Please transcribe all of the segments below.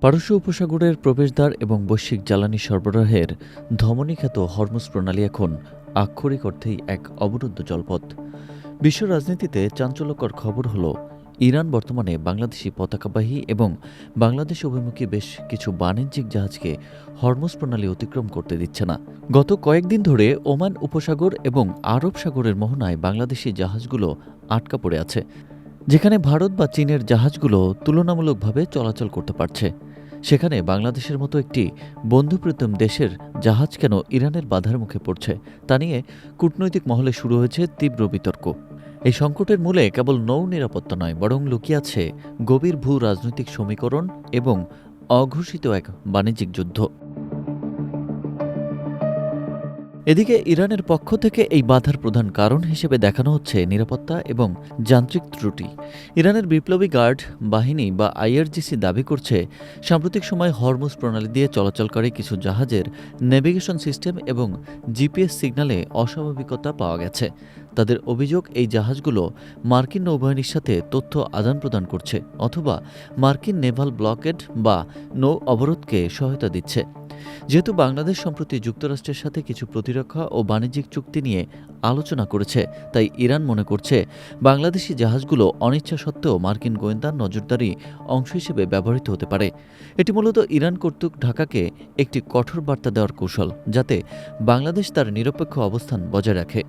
পারস্য উপসাগরের প্রবেশদ্বার এবং বৈশ্বিক জ্বালানি সরবরাহের ধমনীখ্যাত হরমুজ প্রণালী এখন আক্ষরিক অর্থেই এক অবরুদ্ধ জলপথ। বিশ্ব রাজনীতিতে চাঞ্চল্যকর খবর হল, ইরান বর্তমানে বাংলাদেশি পতাকাবাহী এবং বাংলাদেশ অভিমুখী বেশ কিছু বাণিজ্যিক জাহাজকে হরমুজ প্রণালী অতিক্রম করতে দিচ্ছে না। গত কয়েকদিন ধরে ওমান উপসাগর এবং আরব সাগরের মোহনায় বাংলাদেশি জাহাজগুলো আটকা পড়ে আছে, যেখানে ভারত বা চীনের জাহাজগুলো তুলনামূলকভাবে চলাচল করতে পারছে। সেখানে বাংলাদেশের মতো একটি বন্ধুপ্রতিম দেশের জাহাজ কেন ইরানের বাধার মুখে পড়ছে, তা নিয়ে কূটনৈতিক মহলে শুরু হয়েছে তীব্র বিতর্ক। এই সংকটের মূলে কেবল নৌ নিরাপত্তা নয়, বরং লুকিয়ে আছে গভীর ভূ রাজনৈতিক সমীকরণ এবং অঘোষিত এক বাণিজ্যিক যুদ্ধ। এদিকে ইরানের পক্ষ থেকে এই বাধার প্রধান কারণ হিসেবে দেখানো হচ্ছে নিরাপত্তা এবং যান্ত্রিক ত্রুটি। ইরানের বিপ্লবী গার্ড বাহিনী বা আইআরজিসি দাবি করছে, সাম্প্রতিক সময়ে হরমুজ প্রণালী দিয়ে চলাচলকারী কিছু জাহাজের নেভিগেশন সিস্টেম এবং জিপিএস সিগন্যালে অস্বাভাবিকতা পাওয়া গেছে। তাদের অভিযোগ, এই জাহাজগুলো মার্কিন নৌবাহিনীর সাথে তথ্য আদান প্রদান করছে অথবা মার্কিন নেভাল ব্লকেড বা নৌ অবরোধকে সহায়তা দিচ্ছে। যেহেতু বাংলাদেশ সম্প্রতি যুক্তরাষ্ট্রের সাথে কিছু প্রতিরক্ষা ও বাণিজ্যিক চুক্তি নিয়ে আলোচনা করেছে, তাই ইরান মনে করছে বাংলাদেশি জাহাজগুলো অনিচ্ছা সত্ত্বেও মার্কিন গোয়েন্দার নজরদারি অংশ হিসেবে ব্যবহৃত হতে পারে। এটি মূলত ইরান কর্তৃক ঢাকাকে একটি কঠোর বার্তা দেওয়ার কৌশল, যাতে বাংলাদেশ তার নিরপেক্ষ অবস্থান বজায় রাখে।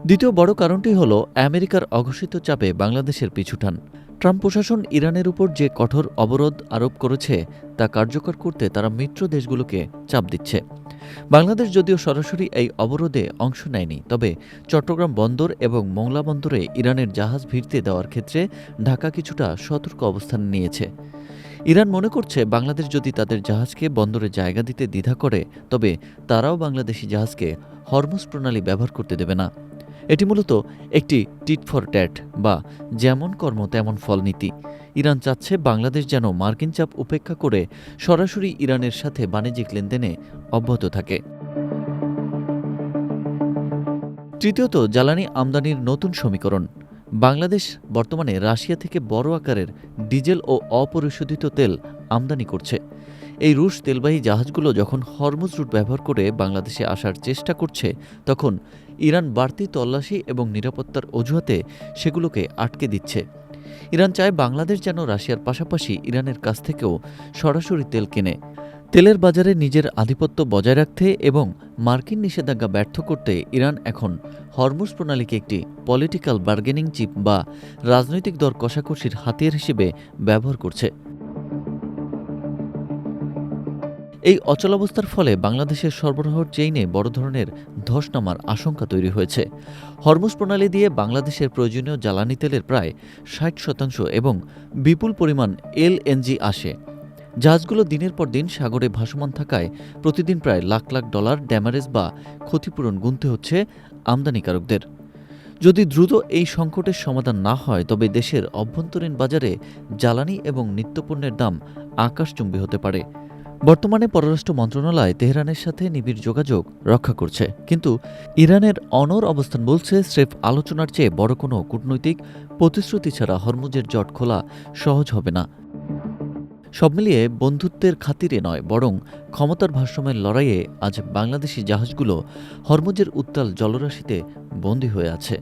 দ্বিতীয় বড় কারণটি হল আমেরিকার অঘোষিত চাপে বাংলাদেশের পিছুটান। ট্রাম্প প্রশাসন ইরানের উপর যে কঠোর অবরোধ আরোপ করেছে তা কার্যকর করতে তারা মিত্র দেশগুলোকে চাপ দিচ্ছে। বাংলাদেশ যদিও সরাসরি এই অবরোধে অংশ নেয়নি, তবে চট্টগ্রাম বন্দর এবং মোংলা বন্দরে ইরানের জাহাজ ভিড়তে দেওয়ার ক্ষেত্রে ঢাকা কিছুটা সতর্ক অবস্থান নিয়েছে। ইরান মনে করছে, বাংলাদেশ যদি তাদের জাহাজকে বন্দরে জায়গা দিতে দ্বিধা করে, তবে তারাও বাংলাদেশি জাহাজকে হরমুজ প্রণালী ব্যবহার করতে দেবে না। এটি মূলত একটি টিট ফর ট্যাট বা যেমন কর্ম তেমন ফল নীতি। ইরান চাচ্ছে বাংলাদেশ যেন মার্কিন চাপ উপেক্ষা করে সরাসরি ইরানের সাথে বাণিজ্যিক লেনদেনে অব্যাহত থাকে। তৃতীয়ত, জ্বালানি আমদানির নতুন সমীকরণ। বাংলাদেশ বর্তমানে রাশিয়া থেকে বড় আকারের ডিজেল ও অপরিশোধিত তেল আমদানি করছে। এই রুশ তেলবাহী জাহাজগুলো যখন হরমুজ রুট ব্যবহার করে বাংলাদেশে আসার চেষ্টা করছে, তখন ইরান বাড়তি তল্লাশি এবং নিরাপত্তার অজুহাতে সেগুলোকে আটকে দিচ্ছে। ইরান চায় বাংলাদেশ যেন রাশিয়ার পাশাপাশি ইরানের কাছ থেকেও সরাসরি তেল কেনে। তেলের বাজারে নিজের আধিপত্য বজায় রাখতে এবং মার্কিন নিষেধাজ্ঞা ব্যর্থ করতে ইরান এখন হরমুজ প্রণালীকে একটি পলিটিক্যাল বার্গেনিং চিপ বা রাজনৈতিক দর কষাকষির হাতিয়ার হিসেবে ব্যবহার করছে। এই অচলাবস্থার ফলে বাংলাদেশের সরবরাহর চেইনে বড় ধরনের ধস নামার আশঙ্কা তৈরি হয়েছে। হরমুজ প্রণালী দিয়ে বাংলাদেশের প্রয়োজনীয় জ্বালানি তেলের প্রায় ৬০% এবং বিপুল পরিমাণ এলএনজি আসে। জাহাজগুলো দিনের পর দিন সাগরে ভাসমান থাকায় প্রতিদিন প্রায় লাখ লাখ ডলার ড্যামারেজ বা ক্ষতিপূরণ গুনতে হচ্ছে আমদানিকারকদের। যদি দ্রুত এই সংকটের সমাধান না হয়, তবে দেশের অভ্যন্তরীণ বাজারে জ্বালানি এবং নিত্যপণ্যের দাম আকাশচুম্বী হতে পারে। বর্তমানে পররাষ্ট্র মন্ত্রণালয় তেহরানের সাথে নিবিড় যোগাযোগ রক্ষা করছে, কিন্তু ইরানের অনড় অবস্থান বলছে, স্রেফ আলোচনার চেয়ে বড় কোনো কূটনৈতিক প্রতিশ্রুতি ছাড়া হরমুজের জট খোলা সহজ হবে না। সব মিলিয়ে বন্ধুত্বের খাতিরে নয়, বরং ক্ষমতার ভারসাম্যের লড়াইয়ে আজ বাংলাদেশি জাহাজগুলো হরমুজের উত্তাল জলরাশিতে বন্দী হয়ে আছে।